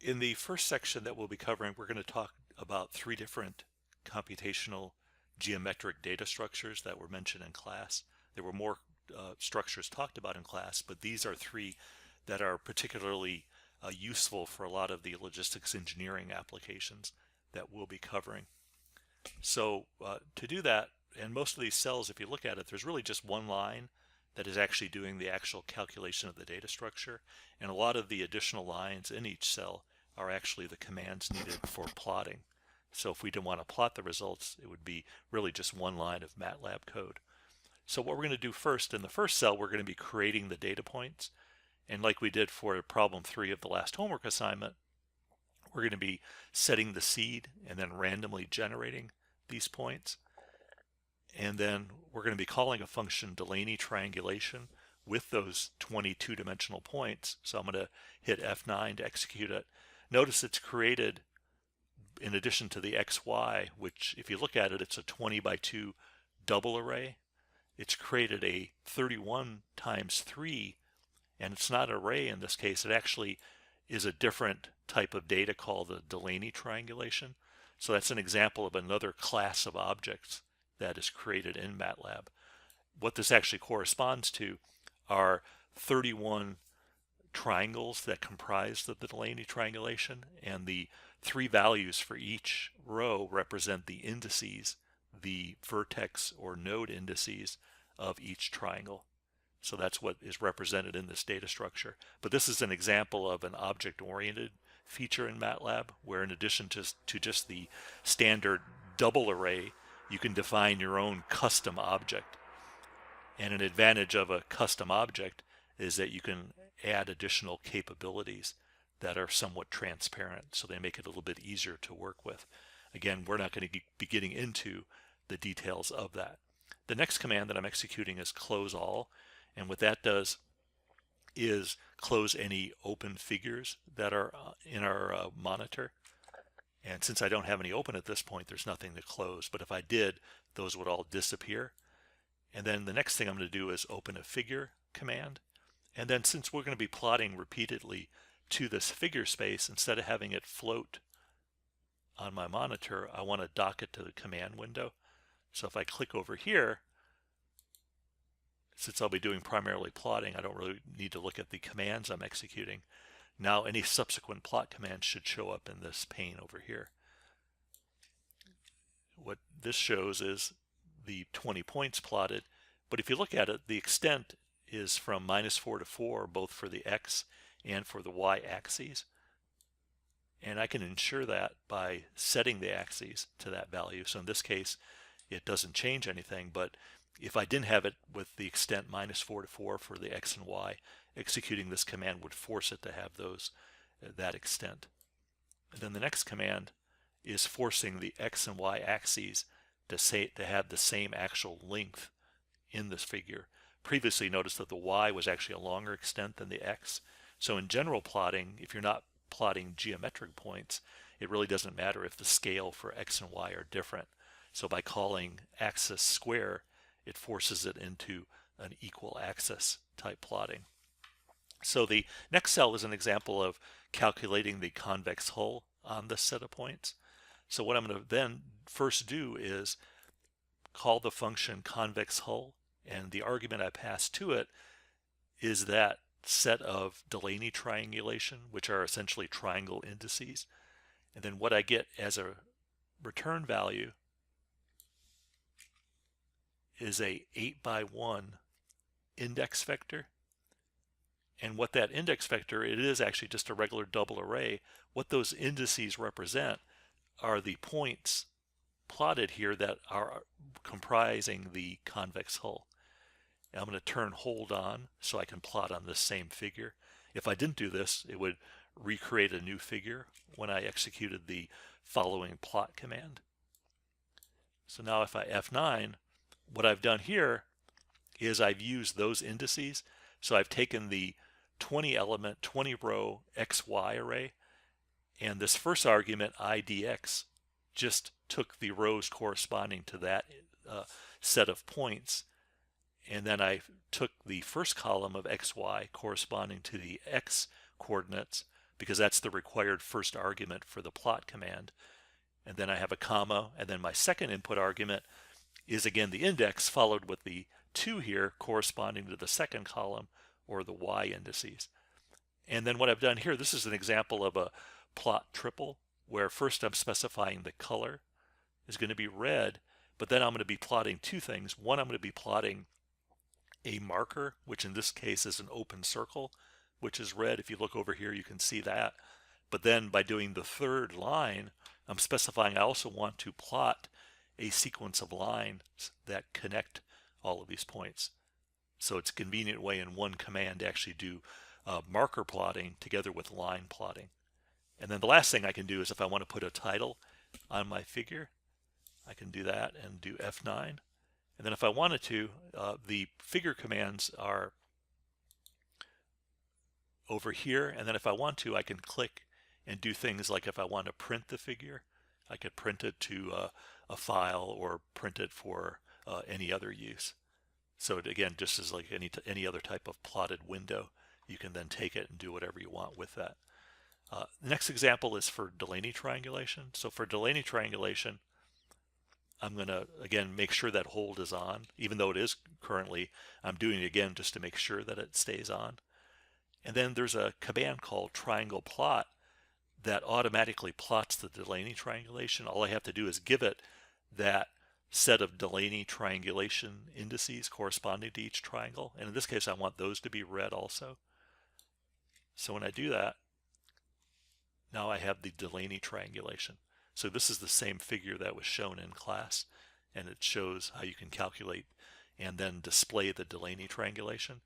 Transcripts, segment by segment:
In the first section that we'll be covering, we're going to talk about three different computational geometric data structures that were mentioned in class. There were more structures talked about in class, but these are three that are particularly useful for a lot of the logistics engineering applications that we'll be covering. So to do that, and most of these cells, if you look at it, there's really just one line that is actually doing the actual calculation of the data structure, and a lot of the additional lines in each cell are actually the commands needed for plotting. So if we didn't want to plot the results, it would be really just one line of MATLAB code. So what we're going to do first, in the first cell, we're going to be creating the data points. And like we did for problem 3 of the last homework assignment, we're going to be setting the seed and then randomly generating these points. And then we're going to be calling a function Delaney triangulation with those 22-dimensional points. So I'm going to hit F9 to execute it. Notice it's created, in addition to the XY, which if you look at it, it's a 20 by 2 double array. It's created a 31 times 3, and it's not an array in this case. It actually is a different type of data called the Delaney triangulation. So that's an example of another class of objects that is created in MATLAB. What this actually corresponds to are 31 triangles that comprise the Delaney triangulation, and the three values for each row represent the indices, the vertex or node indices of each triangle. So that's what is represented in this data structure. But this is an example of an object-oriented feature in MATLAB, where in addition to just the standard double array, you can define your own custom object. And an advantage of a custom object is that you can add additional capabilities that are somewhat transparent, so they make it a little bit easier to work with. Again, we're not going to be getting into the details of that. The next command that I'm executing is close all, and what that does is close any open figures that are in our monitor. And since I don't have any open at this point, there's nothing to close. But if I did, those would all disappear. And then the next thing I'm going to do is open a figure command. And then since we're going to be plotting repeatedly to this figure space, instead of having it float on my monitor, I want to dock it to the command window. So if I click over here, since I'll be doing primarily plotting, I don't really need to look at the commands I'm executing. Now any subsequent plot commands should show up in this pane over here. What this shows is the 20 points plotted, but if you look at it, the extent is from -4 to 4, both for the x and for the y axes. And I can ensure that by setting the axes to that value. So in this case, it doesn't change anything, but if I didn't have it with the extent -4 to 4 for the x and y, executing this command would force it to have that extent. And then the next command is forcing the x and y axes to have the same actual length in this figure. Previously, notice that the y was actually a longer extent than the x. So in general plotting, if you're not plotting geometric points, it really doesn't matter if the scale for x and y are different. So by calling axis square, it forces it into an equal axis type plotting. So the next cell is an example of calculating the convex hull on this set of points. So what I'm going to then first do is call the function convex hull, and the argument I pass to it is that set of Delaney triangulation, which are essentially triangle indices. And then what I get as a return value is a 8 by 1 index vector. And what that index vector, it is actually just a regular double array. What those indices represent are the points plotted here that are comprising the convex hull. And I'm going to turn hold on so I can plot on this same figure. If I didn't do this, it would recreate a new figure when I executed the following plot command. So now if I F9, what I've done here is I've used those indices. So I've taken the 20 element, 20 row XY array, and this first argument IDX just took the rows corresponding to that set of points, and then I took the first column of XY corresponding to the X coordinates because that's the required first argument for the plot command. And then I have a comma, and then my second input argument is again the index followed with the 2 here corresponding to the second column or the y indices. And then what I've done here, this is an example of a plot triple where first I'm specifying the color is going to be red, but then I'm going to be plotting two things. One, I'm going to be plotting a marker, which in this case is an open circle, which is red. If you look over here, you can see that. But then by doing the third line, I'm specifying I also want to plot a sequence of lines that connect all of these points. So it's a convenient way in one command to actually do marker plotting together with line plotting. And then the last thing I can do is if I want to put a title on my figure, I can do that and do F9. And then if I wanted to, the figure commands are over here. And then if I want to, I can click and do things like if I want to print the figure, I could print it to a file or print it for any other use. So again, just as like any other type of plotted window, you can then take it and do whatever you want with that. The next example is for Delaney triangulation. So for Delaney triangulation, I'm going to, again, make sure that hold is on. Even though it is currently, I'm doing it again just to make sure that it stays on. And then there's a command called triangle plot that automatically plots the Delaney triangulation. All I have to do is give it that set of Delaney triangulation indices corresponding to each triangle. And in this case, I want those to be red also. So when I do that, now I have the Delaney triangulation. So this is the same figure that was shown in class, and it shows how you can calculate and then display the Delaney triangulation.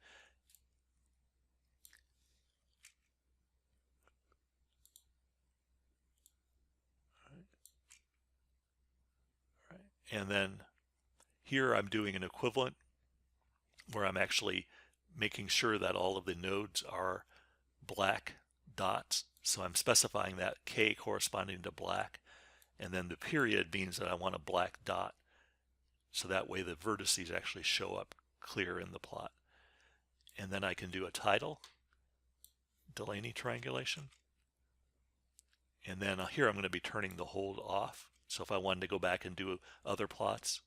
And then here I'm doing an equivalent where I'm actually making sure that all of the nodes are black dots. So I'm specifying that K corresponding to black, and then the period means that I want a black dot. So that way the vertices actually show up clear in the plot. And then I can do a title, Delaney triangulation. And then here I'm going to be turning the hold off. So if I wanted to go back and do other plots,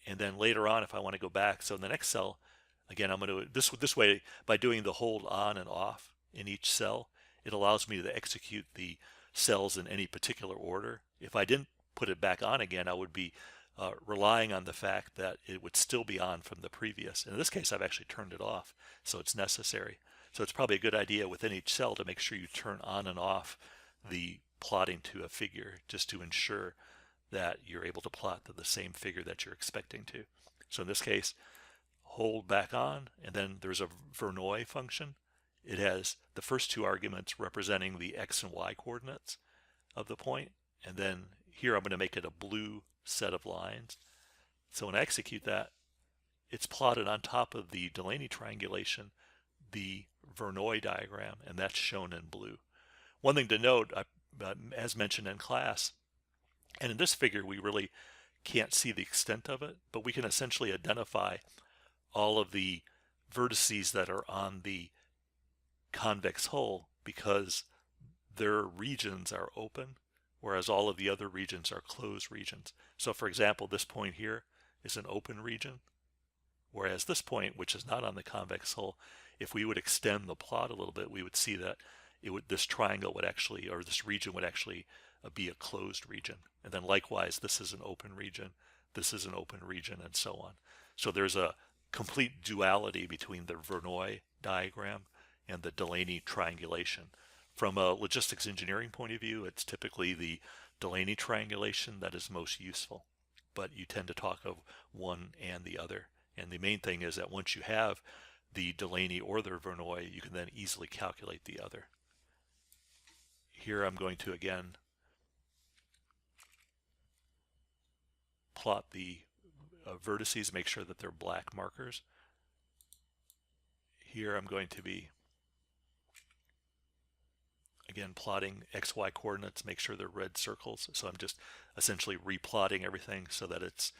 and then later on if I want to go back, so in the next cell, again I'm going to, this way, by doing the hold on and off in each cell, it allows me to execute the cells in any particular order. If I didn't put it back on again, I would be relying on the fact that it would still be on from the previous. In this case, I've actually turned it off, so it's necessary. So it's probably a good idea within each cell to make sure you turn on and off the plotting to a figure, just to ensure that you're able to plot to the same figure that you're expecting to. So in this case, hold back on, and then there's a Verneuil function. It has the first two arguments representing the x and y coordinates of the point, and then here I'm going to make it a blue set of lines. So when I execute that, it's plotted on top of the Delaney triangulation, the Verneuil diagram, and that's shown in blue. One thing to note, as mentioned in class, and in this figure we really can't see the extent of it, but we can essentially identify all of the vertices that are on the convex hull because their regions are open, whereas all of the other regions are closed regions. So for example, this point here is an open region, whereas this point, which is not on the convex hull, if we would extend the plot a little bit, we would see that this triangle would actually, or this region would actually be a closed region. And then likewise, this is an open region, this is an open region, and so on. So there's a complete duality between the Verneuil diagram and the Delaney triangulation. From a logistics engineering point of view, it's typically the Delaney triangulation that is most useful, but you tend to talk of one and the other. And the main thing is that once you have the Delaney or the Verneuil, you can then easily calculate the other. Here I'm going to again plot the vertices, make sure that they're black markers. Here I'm going to be again plotting XY coordinates, make sure they're red circles. So I'm just essentially replotting everything so that it's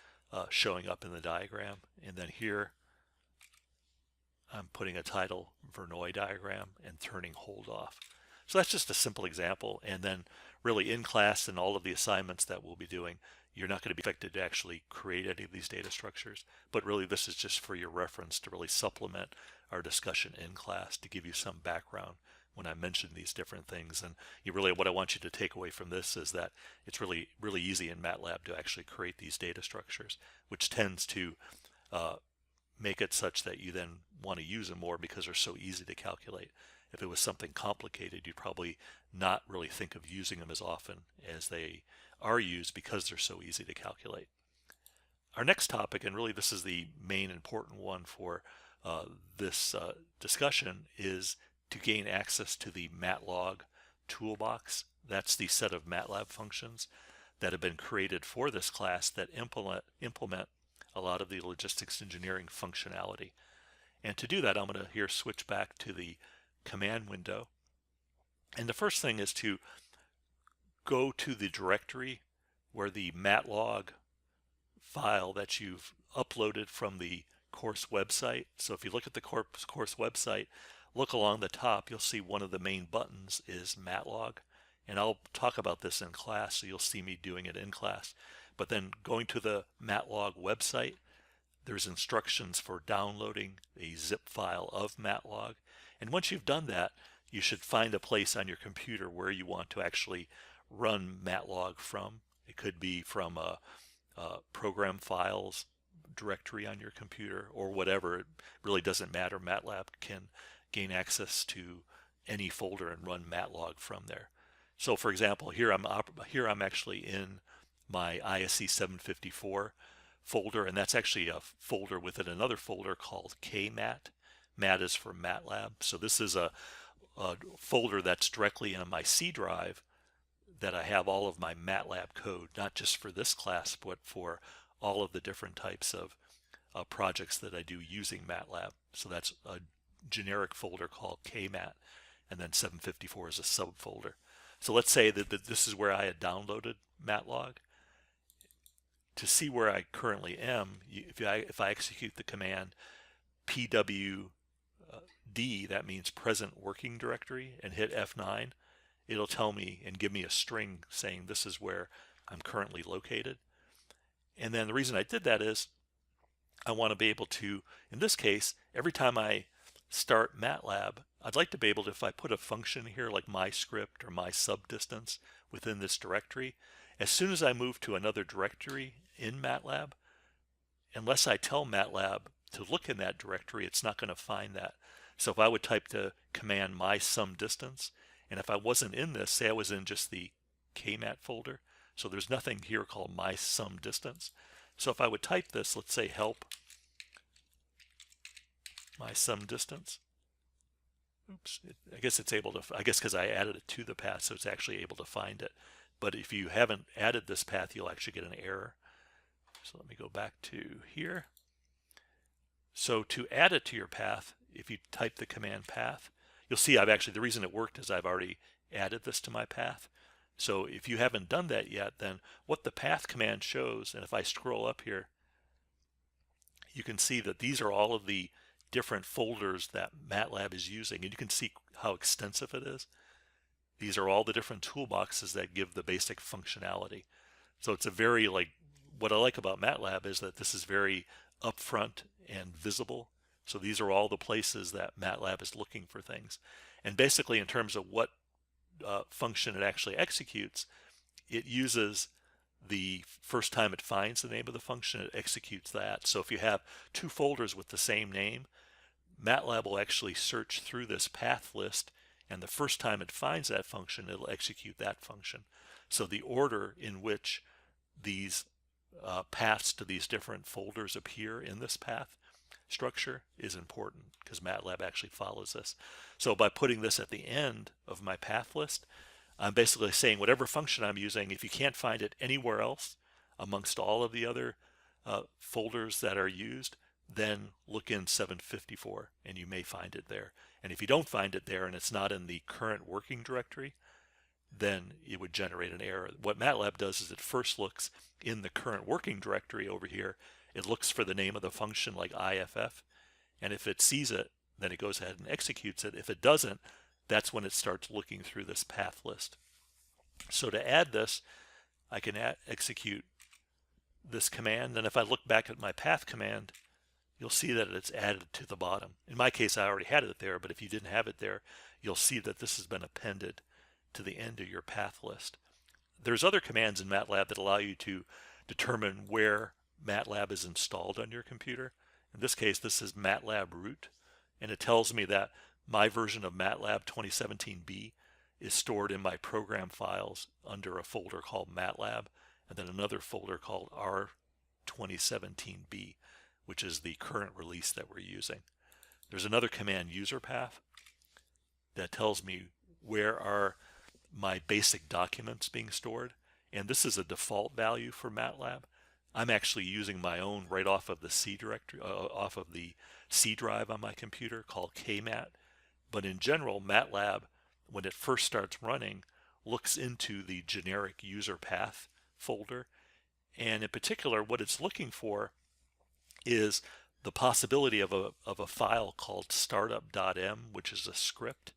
showing up in the diagram. And then here I'm putting a title Verneuil diagram and turning hold off. So that's just a simple example. And then really in class and all of the assignments that we'll be doing, you're not going to be expected to actually create any of these data structures, but really this is just for your reference to really supplement our discussion in class to give you some background when I mention these different things. And what I want you to take away from this is that it's really easy in MATLAB to actually create these data structures, which tends to make it such that you then want to use them more because they're so easy to calculate. If it was something complicated, you'd probably not really think of using them as often as they are used because they're so easy to calculate. Our next topic, and really this is the main important one for this discussion, is to gain access to the Matlog toolbox. That's the set of MATLAB functions that have been created for this class that implement a lot of the logistics engineering functionality. And to do that, I'm going to here switch back to the command window. And the first thing is to go to the directory where the Matlog file that you've uploaded from the course website. So if you look at the course website, look along the top, you'll see one of the main buttons is Matlog. And I'll talk about this in class, so you'll see me doing it in class. But then going to the Matlog website, there's instructions for downloading a zip file of Matlog. And once you've done that, you should find a place on your computer where you want to actually run Matlog from. It could be from a program files directory on your computer or whatever. It really doesn't matter. MATLAB can gain access to any folder and run Matlog from there. So for example, here I'm actually in my ISC 754 folder, and that's actually a folder within another folder called KMat. MAT is for MATLAB. So this is a folder that's directly on my C drive that I have all of my MATLAB code, not just for this class, but for all of the different types of projects that I do using MATLAB. So that's a generic folder called KMat, and then 754 is a subfolder. So let's say that this is where I had downloaded Matlog. To see where I currently am, if I execute the command pwd, that means present working directory, and hit F9, it'll tell me and give me a string saying this is where I'm currently located. And then the reason I did that is I want to be able to, in this case, every time I start MATLAB, I'd like to be able to, if I put a function here like my script or my subdistance within this directory, as soon as I move to another directory in MATLAB, unless I tell MATLAB to look in that directory, it's not going to find that. So if I would type the command my sum distance, and if I wasn't in this, say I was in just the KMat folder, so there's nothing here called my sum distance. So if I would type this, let's say help my sum distance. Oops, I guess it's able to, I guess because I added it to the path, so it's actually able to find it. But if you haven't added this path, you'll actually get an error. So let me go back to here. So to add it to your path, if you type the command path, you'll see the reason it worked is I've already added this to my path. So if you haven't done that yet, then what the path command shows, and if I scroll up here, you can see that these are all of the different folders that MATLAB is using, and you can see how extensive it is. These are all the different toolboxes that give the basic functionality. So it's a very, what I like about MATLAB is that this is very upfront and visible. So these are all the places that MATLAB is looking for things. And basically in terms of what function it actually executes, it uses the first time it finds the name of the function, it executes that. So if you have two folders with the same name, MATLAB will actually search through this path list, and the first time it finds that function, it'll execute that function. So the order in which these paths to these different folders appear in this path structure is important because MATLAB actually follows this. So by putting this at the end of my path list, I'm basically saying whatever function I'm using, if you can't find it anywhere else amongst all of the other folders that are used, then look in 754 and you may find it there. And if you don't find it there and it's not in the current working directory, then it would generate an error. What MATLAB does is it first looks in the current working directory over here. It looks for the name of the function like IFF, and if it sees it, then it goes ahead and executes it. If it doesn't, that's when it starts looking through this path list. So to add this, I can execute this command, and if I look back at my path command, you'll see that it's added to the bottom. In my case, I already had it there, but if you didn't have it there, you'll see that this has been appended to the end of your path list. There's other commands in MATLAB that allow you to determine where MATLAB is installed on your computer. In this case, this is MATLAB root, and it tells me that my version of MATLAB 2017B is stored in my program files under a folder called MATLAB, and then another folder called R2017B, which is the current release that we're using. There's another command, user path, that tells me where are my basic documents being stored, and this is a default value for MATLAB. I'm actually using my own right off of the C directory, off of the C drive on my computer called KMat. But in general, MATLAB, when it first starts running, looks into the generic user path folder, and in particular, what it's looking for is the possibility of a file called startup.m, which is a script.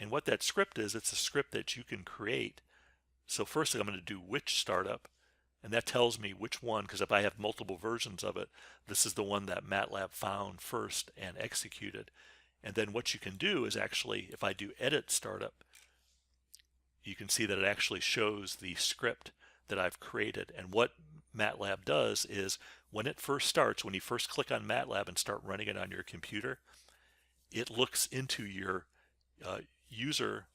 And what that script is, it's a script that you can create. So first I'm going to do which startup, and that tells me which one, because if I have multiple versions of it, this is the one that MATLAB found first and executed. And then what you can do is actually, if I do edit startup, you can see that it actually shows the script that I've created. And what MATLAB does is when it first starts, when you first click on MATLAB and start running it on your computer, it looks into your user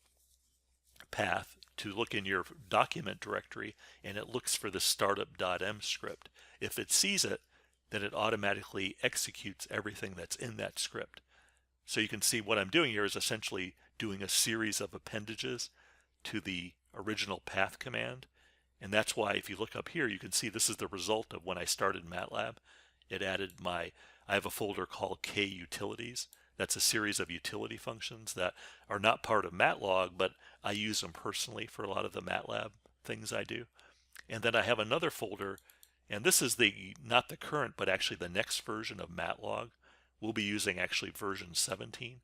path to look in your document directory, and it looks for the startup.m script. If it sees it, then it automatically executes everything that's in that script. So you can see what I'm doing here is essentially doing a series of appendages to the original path command. And that's why if you look up here, you can see this is the result of when I started MATLAB. It added I have a folder called KUtilities. That's a series of utility functions that are not part of Matlog, but I use them personally for a lot of the MATLAB things I do. And then I have another folder, and this is not the current, but actually the next version of Matlog. We'll be using actually version 17.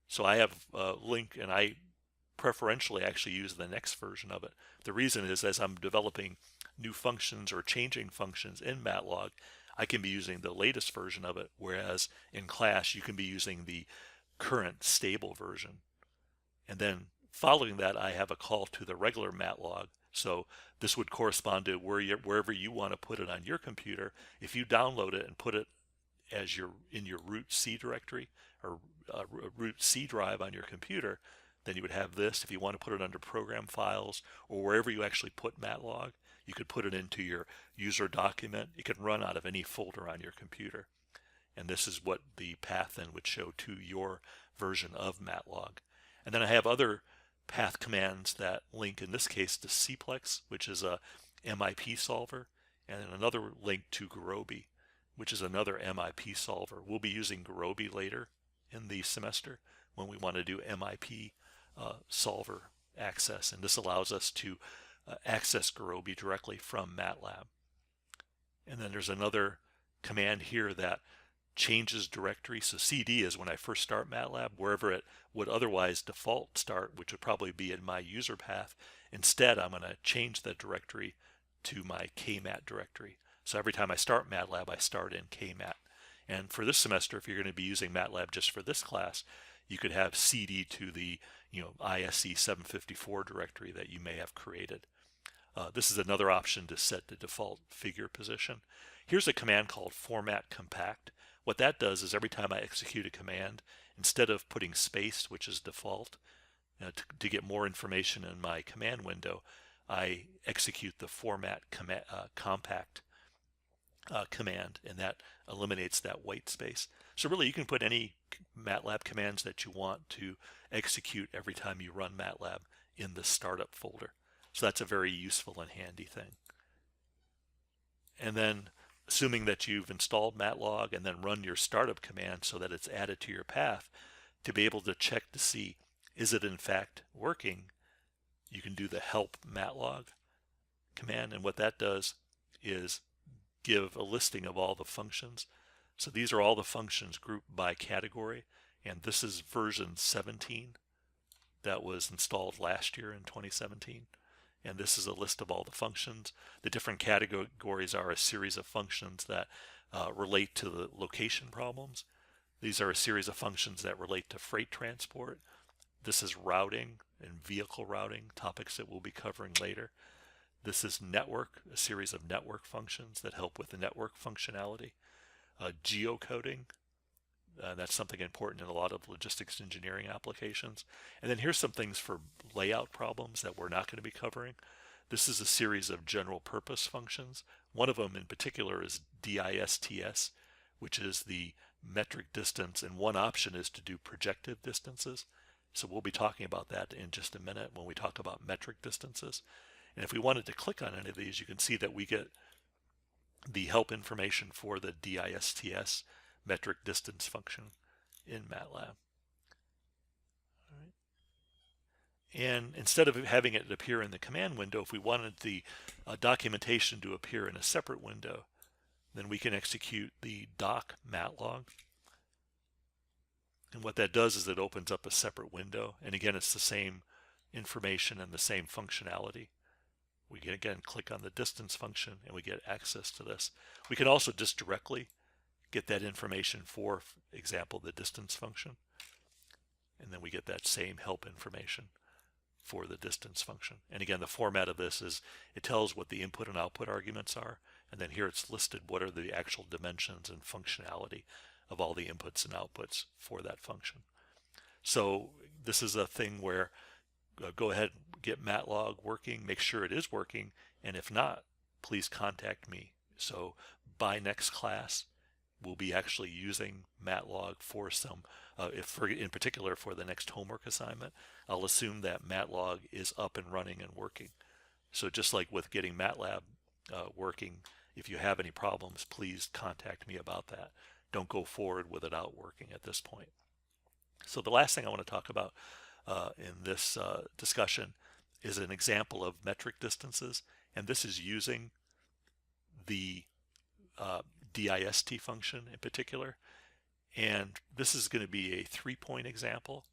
So I have a link, and I preferentially actually use the next version of it. The reason is as I'm developing new functions or changing functions in Matlog, I can be using the latest version of it, whereas in class you can be using the current stable version. And then following that, I have a call to the regular Matlog. So this would correspond to wherever you want to put it on your computer. If you download it and put it as in your root C directory or root C drive on your computer, then you would have this. If you want to put it under program files or wherever you actually put Matlog, you could put it into your user document. It can run out of any folder on your computer. And this is what the path then would show to your version of Matlog. And then I have other path commands that link, in this case, to Cplex, which is a MIP solver, and then another link to Gurobi, which is another MIP solver. We'll be using Gurobi later in the semester when we want to do MIP solver access, and this allows us to access Gurobi directly from MATLAB. And then there's another command here that changes directory. So CD is when I first start MATLAB, wherever it would otherwise default start, which would probably be in my user path. Instead, I'm going to change that directory to my KMat directory. So every time I start MATLAB, I start in KMat. And for this semester, if you're going to be using MATLAB just for this class, you could have CD to the ISE 754 directory that you may have created. This is another option to set the default figure position. Here's a command called format compact. What that does is every time I execute a command, instead of putting space, which is default, to get more information in my command window, I execute the format compact command, and that eliminates that white space. So really you can put any MATLAB commands that you want to execute every time you run MATLAB in the startup folder. So that's a very useful and handy thing. And then assuming that you've installed Matlog and then run your startup command so that it's added to your path, to be able to check to see is it in fact working, you can do the help Matlog command, and what that does is give a listing of all the functions. So these are all the functions grouped by category, and this is version 17 that was installed last year in 2017. And this is a list of all the functions. The different categories are a series of functions that relate to the location problems. These are a series of functions that relate to freight transport. This is routing and vehicle routing, topics that we'll be covering later. This is network, a series of network functions that help with the network functionality. Geocoding, that's something important in a lot of logistics engineering applications. And then here's some things for layout problems that we're not going to be covering. This is a series of general purpose functions. One of them in particular is DISTS, which is the metric distance, and one option is to do projective distances. So we'll be talking about that in just a minute when we talk about metric distances. And if we wanted to click on any of these, you can see that we get the help information for the DISTS metric distance function in MATLAB. All right. And instead of having it appear in the command window, if we wanted the documentation to appear in a separate window, then we can execute the doc matlog. And what that does is it opens up a separate window. And again, it's the same information and the same functionality. We can again click on the distance function and we get access to this. We can also just directly get that information for example, the distance function. And then we get that same help information for the distance function. And again, the format of this is it tells what the input and output arguments are. And then here it's listed what are the actual dimensions and functionality of all the inputs and outputs for that function. So this is a thing where go ahead, get Matlog working, make sure it is working, and if not, please contact me. So by next class, we'll be actually using Matlog for some, in particular for the next homework assignment. I'll assume that Matlog is up and running and working. So just like with getting MATLAB working, if you have any problems, please contact me about that. Don't go forward with it out working at this point. So the last thing I want to talk about in this discussion is an example of metric distances, and this is using the DIST function in particular. And this is going to be a 3-point example.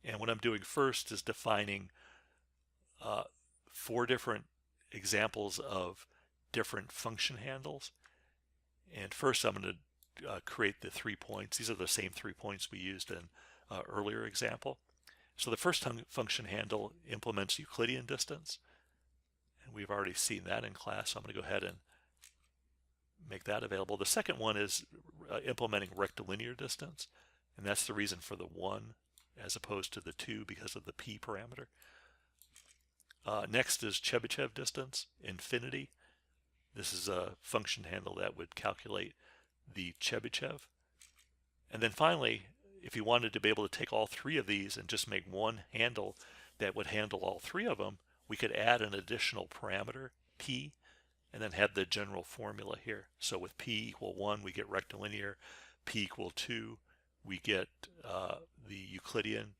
And what I'm doing first is defining 4 different examples of different function handles. And first I'm going to create the 3 points. These are the same 3 points we used in earlier example. So the first function handle implements Euclidean distance, and we've already seen that in class, so I'm going to go ahead and make that available. The second one is implementing rectilinear distance, and that's the reason for the 1 as opposed to the 2 because of the p parameter. Next is Chebyshev distance, infinity. This is a function handle that would calculate the Chebyshev. And then finally, if you wanted to be able to take all 3 of these and just make one handle that would handle all 3 of them, we could add an additional parameter, p, and then have the general formula here. So with p equal 1, we get rectilinear. P equal 2, we get the Euclidean.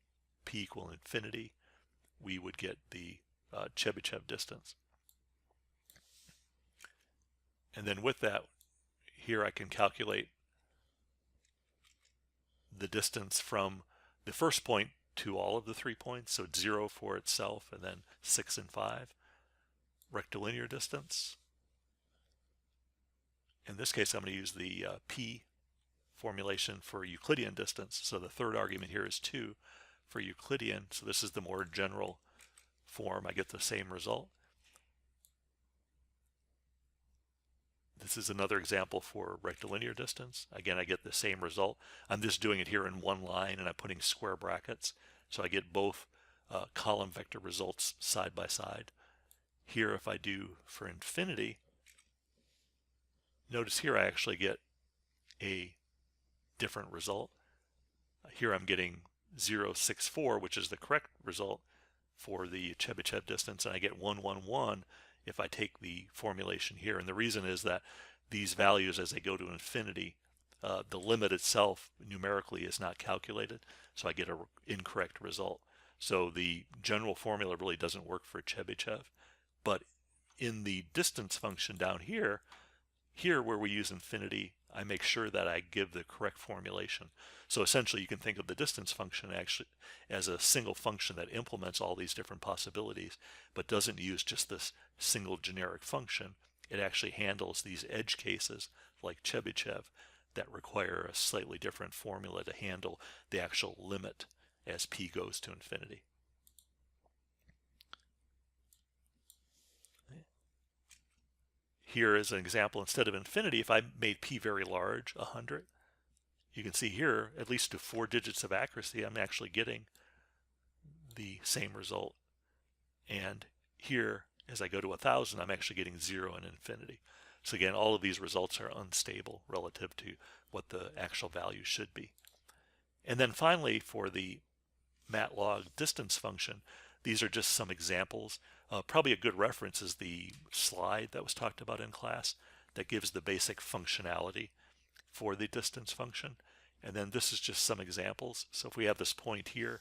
P equal infinity, we would get the Chebyshev distance. And then with that, here I can calculate the distance from the first point to all of the 3 points. So 0 for itself, and then 6 and 5. Rectilinear distance. In this case, I'm going to use the p formulation for Euclidean distance. So the third argument here is 2 for Euclidean. So this is the more general form. I get the same result. This is another example for rectilinear distance. Again, I get the same result. I'm just doing it here in one line, and I'm putting square brackets. So I get both column vector results side by side. Here, if I do for infinity, notice here I actually get a different result. Here I'm getting 0.64, which is the correct result for the Chebyshev distance, and I get 111 if I take the formulation here. And the reason is that these values, as they go to infinity, the limit itself numerically is not calculated, so I get an incorrect result. So the general formula really doesn't work for Chebyshev, but in the distance function down here, Here, where we use infinity, I make sure that I give the correct formulation. So essentially, you can think of the distance function actually as a single function that implements all these different possibilities, but doesn't use just this single generic function. It actually handles these edge cases like Chebyshev that require a slightly different formula to handle the actual limit as p goes to infinity. Here is an example. Instead of infinity, if I made p very large, 100, you can see here, at least to 4 digits of accuracy, I'm actually getting the same result. And here, as I go to 1,000, I'm actually getting 0 and infinity. So again, all of these results are unstable relative to what the actual value should be. And then finally, for the Matlog distance function, these are just some examples. Probably a good reference is the slide that was talked about in class that gives the basic functionality for the distance function. And then this is just some examples. So if we have this point here,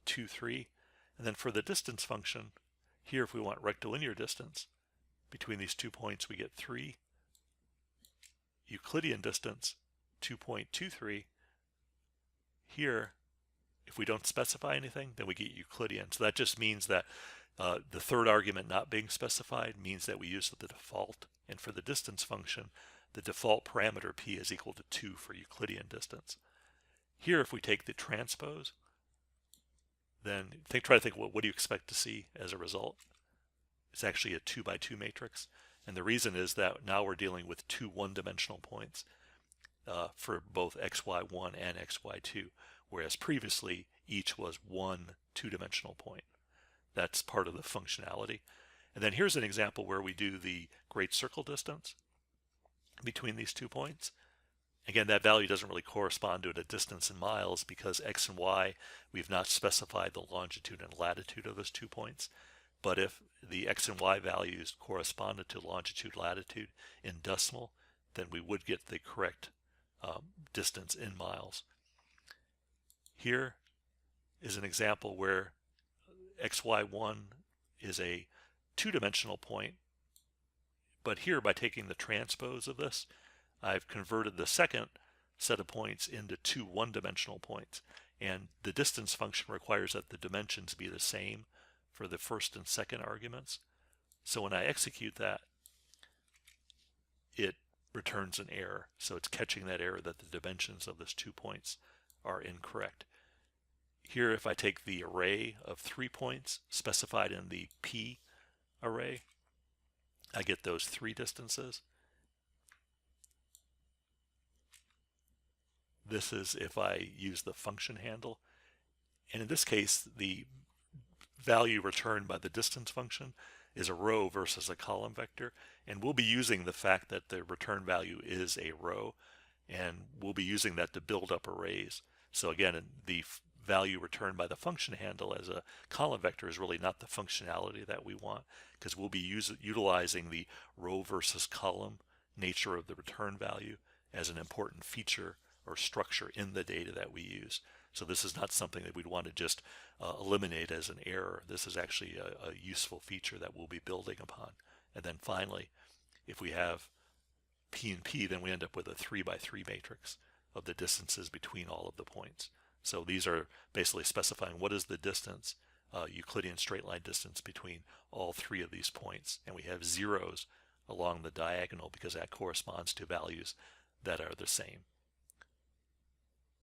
2, 3, and then for the distance function, here if we want rectilinear distance between these 2 points, we get 3. Euclidean distance, 2.23. Here, if we don't specify anything, then we get Euclidean. So that just means that the third argument not being specified means that we use the default. And for the distance function, the default parameter p is equal to 2 for Euclidean distance. Here, if we take the transpose, then try to think, what do you expect to see as a result? It's actually a 2 by 2 matrix. And the reason is that now we're dealing with 2 one-dimensional points for both xy1 and xy2, whereas previously each was 1 two-dimensional point. That's part of the functionality. And then here's an example where we do the great circle distance between these 2 points. Again, that value doesn't really correspond to a distance in miles because x and y, we've not specified the longitude and latitude of those 2 points. But if the x and y values corresponded to longitude, latitude in decimal, then we would get the correct distance in miles. Here is an example where xy1 is a two-dimensional point, but here by taking the transpose of this, I've converted the second set of points into 2 one-dimensional points, and the distance function requires that the dimensions be the same for the first and second arguments. So when I execute that, it returns an error. So it's catching that error that the dimensions of those 2 points are incorrect. Here, if I take the array of 3 points specified in the P array, I get those 3 distances. This is if I use the function handle. And in this case, the value returned by the distance function is a row versus a column vector. And we'll be using the fact that the return value is a row, and we'll be using that to build up arrays. So again, the value returned by the function handle as a column vector is really not the functionality that we want, because we'll be utilizing the row versus column nature of the return value as an important feature or structure in the data that we use. So this is not something that we'd want to just eliminate as an error. This is actually a useful feature that we'll be building upon. And then finally, if we have P and P, then we end up with a 3 by 3 matrix of the distances between all of the points. So these are basically specifying what is the distance, Euclidean straight line distance between all 3 of these points. And we have zeros along the diagonal because that corresponds to values that are the same.